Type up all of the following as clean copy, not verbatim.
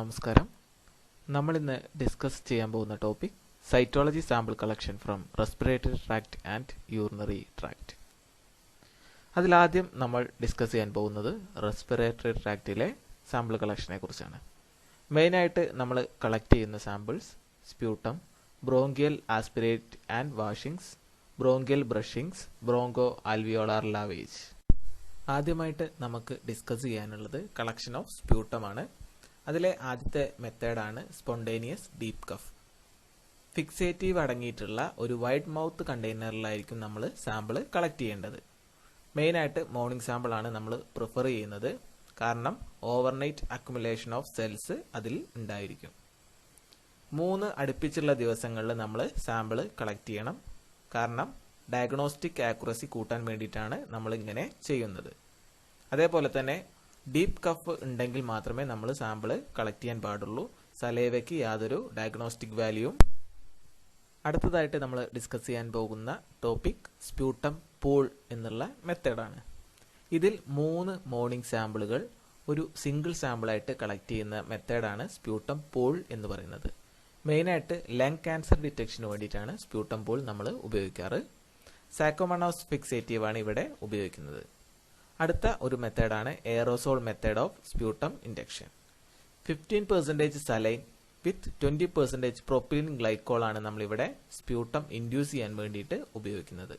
നമസ്കാരം. നമ്മൾ ഇന്ന് ഡിസ്കസ് ചെയ്യാൻ പോകുന്ന topic cytology sample collection from respiratory tract and urinary tract. അതിലാദ്യം നമ്മൾ ഡിസ്കസ് ചെയ്യാൻ പോകുന്നത് റെസ്പിറേറ്ററി ട്രാക്റ്റിലെ സാമ്പിൾ കളക്ഷനെ കുറിച്ചാണ്. മെയിനായിട്ട് നമ്മൾ കളക്ട് ചെയ്യുന്ന samples sputum, bronchial aspirate and washings, bronchial brushings, bronchoalveolar lavage. ആദ്യമായിട്ട് നമുക്ക് ഡിസ്കസ് ചെയ്യാനുള്ളത് കളക്ഷൻ ഓഫ് സ്പ്യൂട്ടമാണ്. അതിലെ ആദ്യത്തെ മെത്തേഡാണ് സ്പോണ്ടേനിയസ് ഡീപ്പ് കഫ്. ഫിക്സേറ്റീവ് അടങ്ങിയിട്ടുള്ള ഒരു വൈഡ് മൗത്ത് കണ്ടെയ്നറിലായിരിക്കും നമ്മൾ സാമ്പിൾ കളക്ട് ചെയ്യേണ്ടത്. മെയിനായിട്ട് മോർണിംഗ് സാമ്പിളാണ് നമ്മൾ പ്രിഫർ ചെയ്യുന്നത്, കാരണം ഓവർനൈറ്റ് അക്യുമുലേഷൻ ഓഫ് സെൽസ് അതിൽ ഉണ്ടായിരിക്കും. 3 അടുപ്പിച്ചുള്ള ദിവസങ്ങളിൽ നമ്മൾ സാമ്പിൾ കളക്ട് ചെയ്യണം, കാരണം ഡയഗ്നോസ്റ്റിക് ആക്യുറസി കൂട്ടാൻ വേണ്ടിയിട്ടാണ് നമ്മൾ ഇങ്ങനെ ചെയ്യുന്നത്. അതേപോലെ തന്നെ ഡീപ്പ് കഫ് ഉണ്ടെങ്കിൽ മാത്രമേ നമ്മൾ സാമ്പിൾ കളക്ട് ചെയ്യാൻ പാടുള്ളൂ. സലൈവയ്ക്ക് യാതൊരു ഡയഗ്നോസ്റ്റിക് വാല്യൂവും. അടുത്തതായിട്ട് നമ്മൾ ഡിസ്കസ് ചെയ്യാൻ പോകുന്ന ടോപ്പിക് സ്പ്യൂട്ടം പൂൾ എന്നുള്ള മെത്തേഡാണ്. ഇതിൽ 3 മോർണിംഗ് സാമ്പിളുകൾ ഒരു സിംഗിൾ സാമ്പിളായിട്ട് കളക്ട് ചെയ്യുന്ന മെത്തേഡാണ് സ്പ്യൂട്ടം പൂൾ എന്ന് പറയുന്നത്. മെയിനായിട്ട് ലങ് ക്യാൻസർ ഡിറ്റക്ഷന് വേണ്ടിയിട്ടാണ് സ്പ്യൂട്ടം പൂൾ നമ്മൾ ഉപയോഗിക്കാറ്. സാക്കോമണോസ് ഫിക്സേറ്റീവ് ആണ് ഇവിടെ ഉപയോഗിക്കുന്നത്. അടുത്ത ഒരു മെത്തേഡാണ് aerosol method of sputum induction. 15% saline with 20% propylene glycol ആണ് നമ്മളിവിടെ സ്പ്യൂട്ടം ഇൻഡ്യൂസ് ചെയ്യാൻ വേണ്ടിയിട്ട് ഉപയോഗിക്കുന്നത്.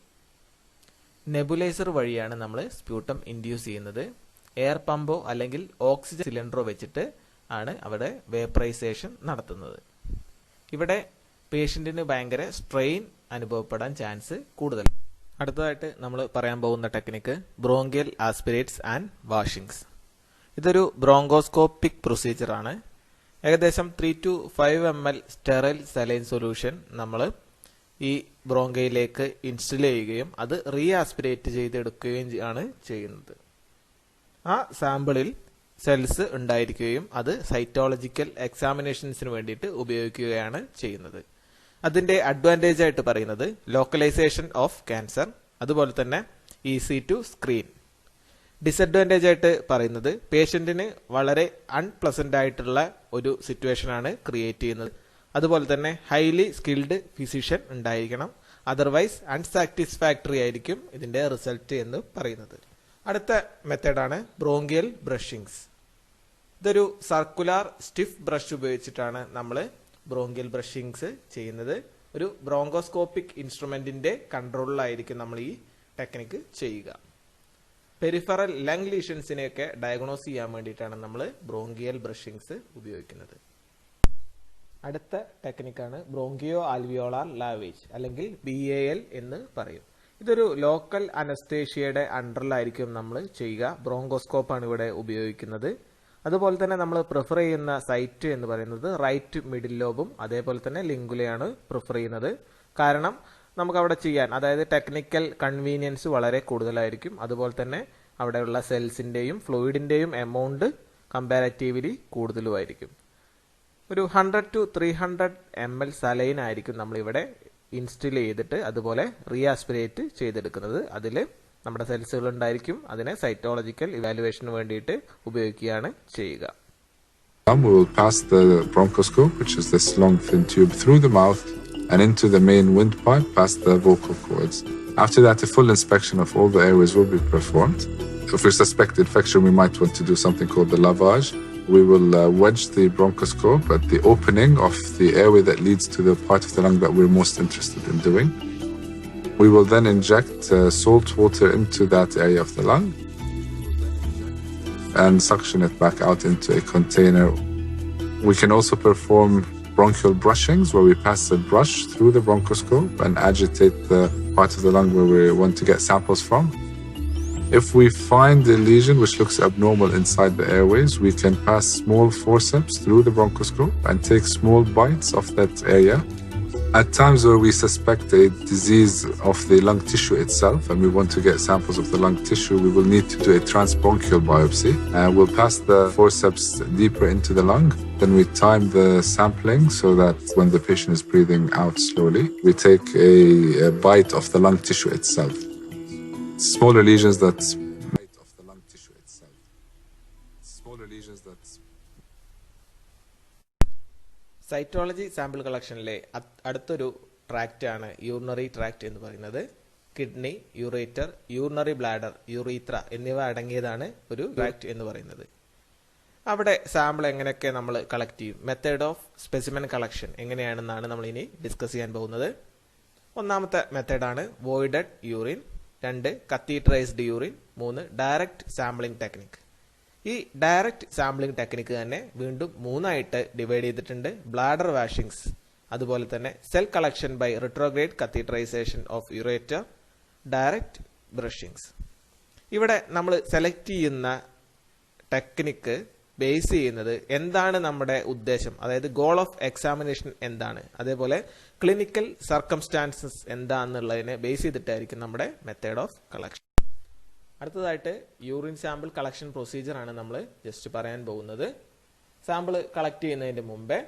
നെബുലൈസർ വഴിയാണ് നമ്മൾ സ്പ്യൂട്ടം ഇൻഡ്യൂസ് ചെയ്യുന്നത്. എയർ പമ്പോ അല്ലെങ്കിൽ ഓക്സിജൻ സിലിണ്ടറോ വെച്ചിട്ട് ആണ് അവിടെ വേപ്പറൈസേഷൻ നടത്തുന്നത്. ഇവിടെ പേഷ്യന്റിന് ഭയങ്കര സ്ട്രെയിൻ അനുഭവപ്പെടാൻ ചാൻസ് കൂടുതൽ. അടുത്തതായിട്ട് നമ്മൾ പറയാൻ പോകുന്ന ടെക്നിക്ക് ബ്രോങ്കിയൽ ആസ്പിറേറ്റ്സ് ആൻഡ് വാഷിങ്സ്. ഇതൊരു ബ്രോങ്കോസ്കോപ്പിക് പ്രൊസീജിയർ ആണ്. ഏകദേശം 3 to 5 ml sterile saline solution നമ്മൾ ഈ ബ്രോങ്കയിലേക്ക് ഇൻസ്റ്റിൽ ചെയ്യുകയും അത് റീ ആസ്പിറേറ്റ് ചെയ്തെടുക്കുകയും ആണ് ചെയ്യുന്നത്. ആ സാമ്പിളിൽ സെൽസ് ഉണ്ടായിരിക്കുകയും അത് സൈറ്റോളജിക്കൽ എക്സാമിനേഷൻസിന് വേണ്ടിയിട്ട് ഉപയോഗിക്കുകയാണ് ചെയ്യുന്നത്. അതിന്റെ അഡ്വാൻറ്റേജ് ആയിട്ട് പറയുന്നത് ലോക്കലൈസേഷൻ ഓഫ് ക്യാൻസർ, അതുപോലെ തന്നെ ഈസി ടു സ്ക്രീൻ. ഡിസഡ്വാൻറ്റേജ് ആയിട്ട് പറയുന്നത് പേഷ്യന്റിന് വളരെ അൺപ്ലസന്റ് ആയിട്ടുള്ള ഒരു സിറ്റുവേഷൻ ആണ് ക്രിയേറ്റ് ചെയ്യുന്നത്. അതുപോലെ തന്നെ ഹൈലി സ്കിൽഡ് ഫിസിഷ്യൻ ഉണ്ടായിരിക്കണം, അതർവൈസ് അൺസാറ്റിസ്ഫാക്ടറി ആയിരിക്കും ഇതിന്റെ റിസൾട്ട് എന്ന് പറയുന്നത്. അടുത്ത മെത്തേഡാണ് ബ്രോങ്കിയൽ ബ്രഷിങ്സ്. ഇതൊരു സർക്കുലാർ സ്റ്റിഫ് ബ്രഷ് ഉപയോഗിച്ചിട്ടാണ് നമ്മൾ ബ്രോങ്കിയൽ ബ്രഷിങ്സ് ചെയ്യുന്നത്. ഒരു ബ്രോങ്കോസ്കോപ്പിക് ഇൻസ്ട്രുമെന്റിന്റെ കൺട്രോളിലായിരിക്കും നമ്മൾ ഈ ടെക്നിക്ക് ചെയ്യുക. പെരിഫറൽ ലങ് ലീഷൻസിനെയൊക്കെ ഡയഗ്നോസ് ചെയ്യാൻ വേണ്ടിയിട്ടാണ് നമ്മൾ ബ്രോങ്കിയൽ ബ്രഷിങ്സ് ഉപയോഗിക്കുന്നത്. അടുത്ത ടെക്നിക്കാണ് ബ്രോങ്കിയോ ആൽവിയോളാർ ലാവേജ് അല്ലെങ്കിൽ BAL എന്ന് പറയും. ഇതൊരു ലോക്കൽ അനസ്തേഷ്യയുടെ അണ്ടറിലായിരിക്കും നമ്മൾ ചെയ്യുക. ബ്രോങ്കോസ്കോപ്പാണ് ഇവിടെ ഉപയോഗിക്കുന്നത്. അതുപോലെ തന്നെ നമ്മൾ പ്രിഫർ ചെയ്യുന്ന സൈറ്റ് എന്ന് പറയുന്നത് റൈറ്റ് മിഡിൽ ലോബും അതേപോലെ തന്നെ ലിംഗുലയാണ് പ്രിഫർ ചെയ്യുന്നത്. കാരണം നമുക്ക് അവിടെ ചെയ്യാൻ, അതായത് ടെക്നിക്കൽ കൺവീനിയൻസ് വളരെ കൂടുതലായിരിക്കും. അതുപോലെ തന്നെ അവിടെയുള്ള സെൽസിന്റെയും ഫ്ലൂയിഡിന്റെയും എമൗണ്ട് കമ്പാരറ്റീവ്ലി കൂടുതലുമായിരിക്കും. ഒരു 100 to 300 ml സലൈൻ ആയിരിക്കും നമ്മളിവിടെ ഇൻസ്റ്റിൽ ചെയ്തിട്ട് അതുപോലെ റീആസ്പിറേറ്റ് ചെയ്തെടുക്കുന്നത്. അതിൽ നമ്മുടെ സെൽസുകൾ ഉണ്ടായിരിക്കും. അതിനെ സൈറ്റോളജിക്കൽ ഇവാലുവേഷന് വേണ്ടിയിട്ട് ഉപയോഗിക്കുകയാണ് ചെയ്യുക. We will pass the bronchoscope, which is this long thin tube, through the mouth and into the main windpipe past the vocal cords. After that, a full inspection of all the airways will be performed. If we suspect infection, we might want to do something called the lavage. We will wedge the bronchoscope at the opening of the airway that leads to the part of the lung that we're most interested in doing. We will then inject salt water into that area of the lung and suction it back out into a container. We can also perform bronchial brushings, where we pass a brush through the bronchoscope and agitate the part of the lung where we want to get samples from. If we find a lesion which looks abnormal inside the airways, we can pass small forceps through the bronchoscope and take small bites of that area. At times where we suspect a disease of the lung tissue itself and we want to get samples of the lung tissue, we will need to do a transbronchial biopsy. We'll pass the forceps deeper into the lung. Then we time the sampling so that when the patient is breathing out slowly, we take a bite of the lung tissue itself. Smaller lesions that's made of the lung tissue itself. Smaller lesions that's cytology sample കളക്ഷനിലെ അടുത്തൊരു tract ആണ് urinary tract എന്ന് പറയുന്നത്. Kidney, ureter, urinary bladder, urethra എന്നിവ അടങ്ങിയതാണ് ഒരു tract എന്ന് പറയുന്നത്. അവിടെ സാമ്പിൾ എങ്ങനെയൊക്കെ നമ്മൾ കളക്ട് ചെയ്യും, മെത്തേഡ് ഓഫ് സ്പെസിമെൻ കളക്ഷൻ എങ്ങനെയാണെന്നാണ് നമ്മൾ ഇനി ഡിസ്കസ് ചെയ്യാൻ പോകുന്നത്. ഒന്നാമത്തെ മെത്തേഡാണ് voided urine, 2 catheterised urine, 3 direct sampling technique. ഈ ഡയറക്റ്റ് സാമ്പിളിംഗ് ടെക്നിക്ക് തന്നെ വീണ്ടും 3ആയിട്ട് ഡിവൈഡ് ചെയ്തിട്ടുണ്ട്. ബ്ലാഡർ വാഷിങ്സ്, അതുപോലെ തന്നെ cell collection by retrograde catheterisation of ureter, direct brushings. ഇവിടെ നമ്മൾ സെലക്ട് ചെയ്യുന്ന ടെക്നിക്ക് ബേസ് ചെയ്യുന്നത് എന്താണ് നമ്മുടെ ഉദ്ദേശം, അതായത് ഗോൾ ഓഫ് എക്സാമിനേഷൻ എന്താണ്, അതേപോലെ ക്ലിനിക്കൽ സർക്കംസ്റ്റാൻസസ് എന്താണെന്നുള്ളതിനെ ബേസ് ചെയ്തിട്ടായിരിക്കും നമ്മുടെ മെത്തേഡ് ഓഫ് കളക്ഷൻ. അടുത്തതായിട്ട് യൂറിൻ സാമ്പിൾ കളക്ഷൻ പ്രൊസീജിയർ ആണ് നമ്മൾ ജസ്റ്റ് പറയാൻ പോകുന്നത്. സാമ്പിൾ കളക്ട് ചെയ്യുന്നതിന് മുമ്പേ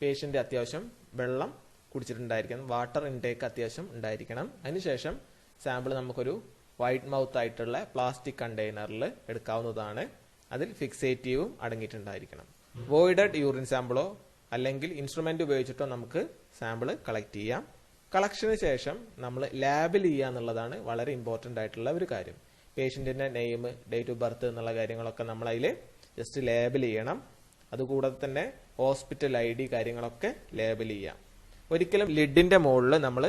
പേഷ്യന്റ് അത്യാവശ്യം വെള്ളം കുടിച്ചിട്ടുണ്ടായിരിക്കണം, വാട്ടർ ഇൻടേക്ക് അത്യാവശ്യം ഉണ്ടായിരിക്കണം. അതിനുശേഷം സാമ്പിൾ നമുക്കൊരു വൈഡ് മൗത്ത് ആയിട്ടുള്ള പ്ലാസ്റ്റിക് കണ്ടെയ്നറിൽ എടുക്കാവുന്നതാണ്. അതിൽ ഫിക്സേറ്റീവും അടങ്ങിയിട്ടുണ്ടായിരിക്കണം. വോയിഡഡ് യൂറിൻ സാമ്പിളോ അല്ലെങ്കിൽ ഇൻസ്ട്രുമെന്റ് ഉപയോഗിച്ചിട്ടോ നമുക്ക് സാമ്പിൾ കളക്ട് ചെയ്യാം. കളക്ഷന് ശേഷം നമ്മൾ ലാബിൽ ചെയ്യുക എന്നുള്ളതാണ് വളരെ ഇമ്പോർട്ടന്റ് ആയിട്ടുള്ള ഒരു കാര്യം. പേഷ്യന്റിന്റെ നെയിം, ഡേറ്റ് ഓഫ് ബർത്ത് എന്നുള്ള കാര്യങ്ങളൊക്കെ നമ്മൾ അതിൽ ജസ്റ്റ് ലേബൽ ചെയ്യണം. അതുകൂടാതെ തന്നെ ഹോസ്പിറ്റൽ ID കാര്യങ്ങളൊക്കെ ലേബൽ ചെയ്യാം. ഒരിക്കലും ലിഡിന്റെ മുകളിൽ നമ്മൾ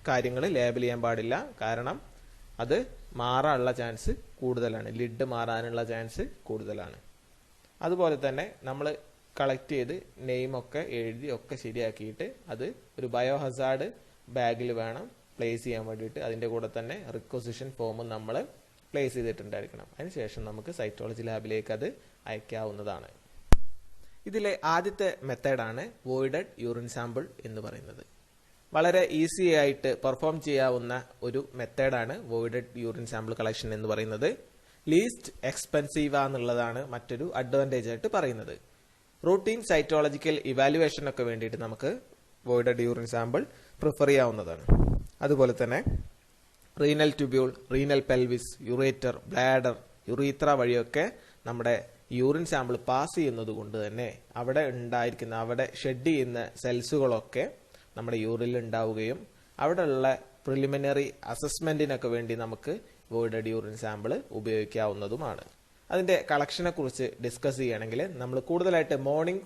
കാര്യങ്ങൾ ലേബൽ ചെയ്യാൻ പാടില്ല, കാരണം അത് മാറാനുള്ള ചാൻസ് കൂടുതലാണ്, ലിഡ് മാറാനുള്ള ചാൻസ് കൂടുതലാണ്. അതുപോലെ തന്നെ നമ്മൾ കളക്ട് ചെയ്ത് നെയിമൊക്കെ എഴുതി ഒക്കെ ശരിയാക്കിയിട്ട് അത് ഒരു ബയോ ഹസാർഡ് ബാഗിൽ വേണം പ്ലേസ് ചെയ്യാൻ വേണ്ടിയിട്ട്. അതിൻ്റെ കൂടെ തന്നെ റിക്വസിഷൻ ഫോമും നമ്മൾ പ്ലേസ് ചെയ്തിട്ടുണ്ടായിരിക്കണം. അതിനുശേഷം നമുക്ക് സൈറ്റോളജി ലാബിലേക്ക് അത് അയക്കാവുന്നതാണ്. ഇതിലെ ആദ്യത്തെ മെത്തേഡാണ് വോയിഡഡ് യൂറിൻ സാമ്പിൾ എന്ന് പറയുന്നത്. വളരെ ഈസി ആയിട്ട് പെർഫോം ചെയ്യാവുന്ന ഒരു മെത്തേഡാണ് വോയിഡഡ് യൂറിൻ സാമ്പിൾ കളക്ഷൻ എന്ന് പറയുന്നത്. ലീസ്റ്റ് എക്സ്പെൻസീവ് എന്നുള്ളതാണ് മറ്റൊരു അഡ്വാൻറ്റേജ് ആയിട്ട് പറയുന്നത്. റൂട്ടീൻ സൈറ്റോളജിക്കൽ ഇവാലുവേഷൻ ഒക്കെ വേണ്ടിയിട്ട് നമുക്ക് വോയിഡഡ് യൂറിൻ സാമ്പിൾ പ്രിഫർ ചെയ്യാവുന്നതാണ്. അതുപോലെ തന്നെ renal tubule, renal pelvis, ureter, bladder, urethra വഴിയൊക്കെ നമ്മുടെ യൂറിൻ സാമ്പിൾ പാസ് ചെയ്യുന്നത് കൊണ്ട് തന്നെ അവിടെ ഷെഡ് ചെയ്യുന്ന സെൽസുകളൊക്കെ നമ്മുടെ യൂറിനിൽ ഉണ്ടാവുകയും അവിടെയുള്ള പ്രിലിമിനറി അസസ്മെന്റിനൊക്കെ വേണ്ടി നമുക്ക് വോയിഡഡ് യൂറിൻ സാമ്പിൾ ഉപയോഗിക്കാവുന്നതുമാണ്. അതിന്റെ കളക്ഷനെ കുറിച്ച് ഡിസ്കസ് ചെയ്യുകയാണെങ്കിൽ നമ്മൾ കൂടുതലായിട്ട് മോർണിംഗ്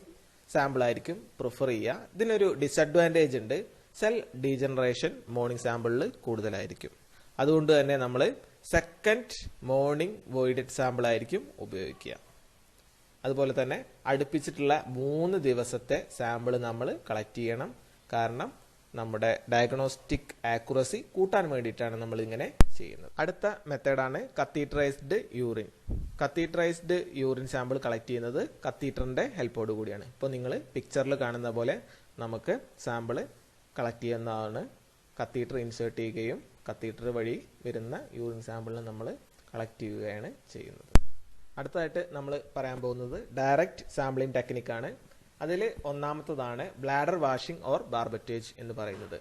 സാമ്പിൾ ആയിരിക്കും പ്രിഫർ ചെയ്യുക. ഇതിനൊരു ഡിസഡ്വാൻറ്റേജ് ഉണ്ട്, സെൽ ഡീജനറേഷൻ മോർണിംഗ് സാമ്പിളിൽ കൂടുതലായിരിക്കും. അതുകൊണ്ട് തന്നെ നമ്മൾ സെക്കൻഡ് മോർണിംഗ് വോയിഡഡ് സാമ്പിൾ ആയിരിക്കും ഉപയോഗിക്കുക. അതുപോലെ തന്നെ അടുപ്പിച്ചിട്ടുള്ള 3 ദിവസത്തെ സാമ്പിൾ നമ്മൾ കളക്ട് ചെയ്യണം, കാരണം നമ്മുടെ ഡയഗ്നോസ്റ്റിക് ആക്യുറസി കൂട്ടാൻ വേണ്ടിയിട്ടാണ് നമ്മൾ ഇങ്ങനെ ചെയ്യുന്നത്. അടുത്ത മെത്തേഡാണ് കത്തീഡ്രൈസ്ഡ് യൂറിൻ. കത്തീഡ്രൈസ്ഡ് യൂറിൻ സാമ്പിൾ കളക്ട് ചെയ്യുന്നത് കത്തീഡറിന്റെ ഹെൽപ്പോട് കൂടിയാണ്. ഇപ്പോൾ നിങ്ങൾ പിക്ചറിൽ കാണുന്ന പോലെ നമുക്ക് സാമ്പിൾ കളക്ട് ചെയ്യുന്നതാണ്. കത്തീഡർ ഇൻസേർട്ട് ചെയ്യുകയും കത്തീഡർ വഴി വരുന്ന യൂറിൻ സാമ്പിളിനെ നമ്മൾ കളക്ട് ചെയ്യുകയാണ് ചെയ്യുന്നത്. അടുത്തതായിട്ട് നമ്മൾ പറയാൻ പോകുന്നത് ഡയറക്റ്റ് സാമ്പിളിംഗ് ടെക്നിക്കാണ്. അതിൽ ഒന്നാമത്തതാണ് ബ്ലാഡർ വാഷിംഗ് ഓർ ബാർബറ്റേജ് എന്ന് പറയുന്നത്.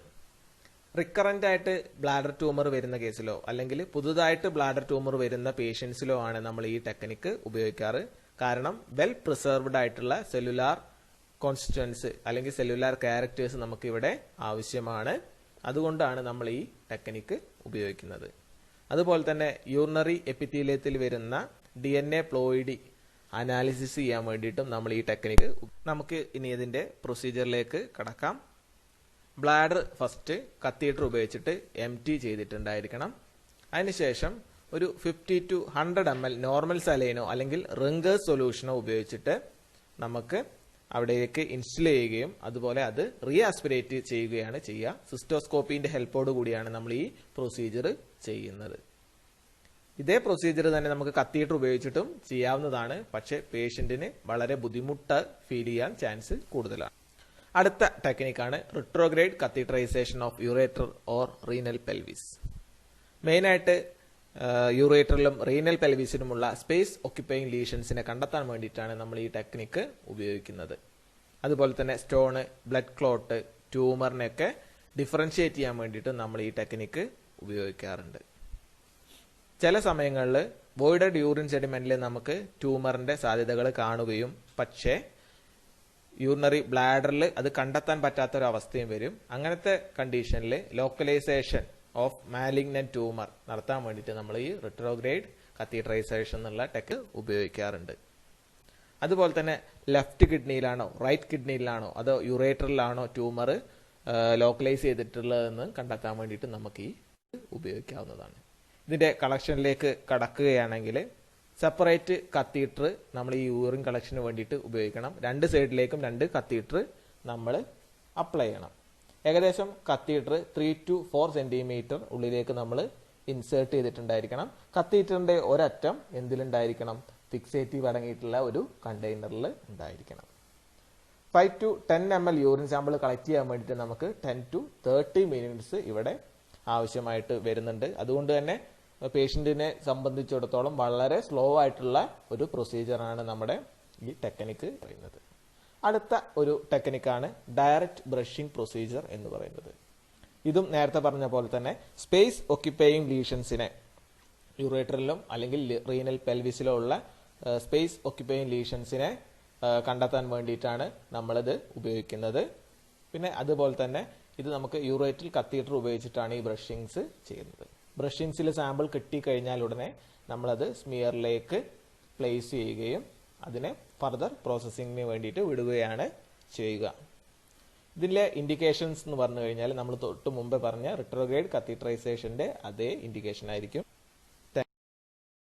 റിക്കറന്റ് ആയിട്ട് ബ്ലാഡർ ട്യൂമർ വരുന്ന കേസിലോ അല്ലെങ്കിൽ പുതുതായിട്ട് ബ്ലാഡർ ട്യൂമർ വരുന്ന പേഷ്യൻസിലോ ആണ് നമ്മൾ ഈ ടെക്നിക്ക് ഉപയോഗിക്കാറ്. കാരണം വെൽ പ്രിസർവ്ഡ് ആയിട്ടുള്ള സെല്ലുലാർ കോൺസ്റ്റിറ്റ്വൻസ് അല്ലെങ്കിൽ സെല്ലുലാർ ക്യാരക്ടേഴ്സ് നമുക്ക് ഇവിടെ ആവശ്യമാണ്. അതുകൊണ്ടാണ് നമ്മൾ ഈ ടെക്നിക്ക് ഉപയോഗിക്കുന്നത്. അതുപോലെ തന്നെ യൂറിനറി എപ്പിത്തീലിയത്തിൽ വരുന്ന DNA പ്ലോയിഡി അനാലിസിസ് ചെയ്യാൻ വേണ്ടിയിട്ടും നമ്മൾ ഈ ടെക്നിക്ക്. നമുക്ക് ഇനി ഇതിന്റെ പ്രൊസീജിയറിലേക്ക് കടക്കാം. ബ്ലാഡർ ഫസ്റ്റ് കത്തീഡർ ഉപയോഗിച്ചിട്ട് എംറ്റി ചെയ്തിട്ടുണ്ടായിരിക്കണം. അതിനുശേഷം ഒരു 50 to 100 ml നോർമൽ സലൈനോ അല്ലെങ്കിൽ റിംഗേഴ്സ് സൊല്യൂഷനോ ഉപയോഗിച്ചിട്ട് നമുക്ക് അവിടേക്ക് ഇൻസ്റ്റൽ ചെയ്യുകയും അതുപോലെ അത് റീആസ്പിരേറ്റ് ചെയ്യുകയാണ് ചെയ്യുക. സിസ്റ്റോസ്കോപ്പിന്റെ ഹെൽപ്പോട് കൂടിയാണ് നമ്മൾ ഈ പ്രൊസീജിയർ ചെയ്യുന്നത്. ഇതേ പ്രൊസീജിയർ തന്നെ നമുക്ക് കത്തീഡർ ഉപയോഗിച്ചിട്ടും ചെയ്യാവുന്നതാണ്, പക്ഷെ പേഷ്യന്റിന് വളരെ ബുദ്ധിമുട്ട് ഫീൽ ചെയ്യാൻ ചാൻസ് കൂടുതലാണ്. അടുത്ത ടെക്നിക്കാണ് retrograde catheterisation of ureter or renal pelvis. മെയിനായിട്ട് യൂറേറ്ററിലും റീനൽ പെൽവിസിനുമുള്ള സ്പേസ് ഒക്യുപ്പൈങ് ലീഷൻസിനെ കണ്ടെത്താൻ വേണ്ടിയിട്ടാണ് നമ്മൾ ഈ ടെക്നിക്ക് ഉപയോഗിക്കുന്നത്. അതുപോലെ തന്നെ സ്റ്റോണ്, ബ്ലഡ് ക്ലോട്ട്, ട്യൂമറിനെയൊക്കെ ഡിഫറൻഷിയേറ്റ് ചെയ്യാൻ വേണ്ടിയിട്ട് നമ്മൾ ഈ ടെക്നിക്ക് ഉപയോഗിക്കാറുണ്ട്. ചില സമയങ്ങളിൽ വോയിഡഡ് യൂറിൻ സെഡിമെന്റിൽ നമുക്ക് ട്യൂമറിന്റെ സാധ്യതകൾ കാണുകയും പക്ഷേ യൂറിനറി ബ്ലാഡറിൽ അത് കണ്ടെത്താൻ പറ്റാത്തൊരവസ്ഥയും വരും. അങ്ങനത്തെ കണ്ടീഷനിൽ ലോക്കലൈസേഷൻ ഓഫ് മാലിഗ്നന്റ് ട്യൂമർ നടത്താൻ വേണ്ടിയിട്ട് നമ്മൾ ഈ റിട്രോഗ്രേഡ് കത്തീഡ്രൈസേഷൻ എന്നുള്ള ടെക്നിക്ക് ഉപയോഗിക്കാറുണ്ട്. അതുപോലെ തന്നെ ലെഫ്റ്റ് കിഡ്നിയിലാണോ റൈറ്റ് കിഡ്നിയിലാണോ അതോ യുറേറ്ററിലാണോ ട്യൂമർ ലോക്കലൈസ് ചെയ്തിട്ടുള്ളതെന്ന് കണ്ടെത്താൻ വേണ്ടിയിട്ട് നമുക്ക് ഈ ഉപയോഗിക്കാവുന്നതാണ്. ഇതിന്റെ കളക്ഷനിലേക്ക് കടക്കുകയാണെങ്കിൽ സെപ്പറേറ്റ് കത്തീറ്റർ നമ്മൾ ഈ യൂറിൻ കളക്ഷന് വേണ്ടിയിട്ട് ഉപയോഗിക്കണം. രണ്ട് സൈഡിലേക്കും 2 കത്തീറ്റർ നമ്മൾ അപ്ലൈ ചെയ്യണം. ഏകദേശം കത്തീറ്റർ 3 to 4 സെന്റിമീറ്റർ ഉള്ളിലേക്ക് നമ്മൾ ഇൻസേർട്ട് ചെയ്തിട്ടുണ്ടായിരിക്കണം. കത്തീറ്ററിന്റെ ഒരറ്റം എന്തിലുണ്ടായിരിക്കണം? ഫിക്സേറ്റീവ് അടങ്ങിയിട്ടുള്ള ഒരു കണ്ടെയ്നറിൽ ഉണ്ടായിരിക്കണം. 5 to 10 ml urine sample collect ചെയ്യാൻ വേണ്ടിയിട്ട് നമുക്ക് 10 to 30 മിനിറ്റ്സ് ഇവിടെ ആവശ്യമായിട്ട് വരുന്നുണ്ട്. അതുകൊണ്ട് തന്നെ പേഷ്യന്റിനെ സംബന്ധിച്ചിടത്തോളം വളരെ സ്ലോ ആയിട്ടുള്ള ഒരു പ്രൊസീജിയറാണ് നമ്മുടെ ഈ ടെക്നിക്ക് പറയുന്നത്. അടുത്ത ഒരു ടെക്നിക്കാണ് ഡയറക്റ്റ് ബ്രഷിംഗ് പ്രൊസീജിയർ എന്ന് പറയുന്നത്. ഇതും നേരത്തെ പറഞ്ഞ പോലെ തന്നെ സ്പേസ് ഒക്യുപ്പയിങ് ലീഷൻസിനെ യുറേറ്ററിലും അല്ലെങ്കിൽ റീനൽ പെൽവിസിലോ ഉള്ള സ്പേസ് ഒക്യുപ്പയിങ് ലീഷൻസിനെ കണ്ടെത്താൻ വേണ്ടിയിട്ടാണ് നമ്മളിത് ഉപയോഗിക്കുന്നത്. പിന്നെ അതുപോലെ തന്നെ ഇത് നമുക്ക് യൂറേറ്റൽ കത്തീറ്റർ ഉപയോഗിച്ചിട്ടാണ് ഈ ബ്രഷിങ്സ് ചെയ്യുന്നത്. ബ്രഷിങ്സിൽ സാമ്പിൾ കിട്ടിക്കഴിഞ്ഞാൽ ഉടനെ നമ്മളത് സ്മിയറിലേക്ക് പ്ലേസ് ചെയ്യുകയും അതിനെ ഫർദർ പ്രോസസ്സിങ്ങിന് വേണ്ടിയിട്ട് വിടുകയാണ് ചെയ്യുക. ഇതിലെ ഇൻഡിക്കേഷൻസ് എന്ന് പറഞ്ഞു കഴിഞ്ഞാൽ നമ്മൾ തൊട്ട് മുമ്പേ പറഞ്ഞ റിട്രോഗ്രേഡ് കത്തീഡ്രൈസേഷന്റെ അതേ ഇൻഡിക്കേഷൻ ആയിരിക്കും.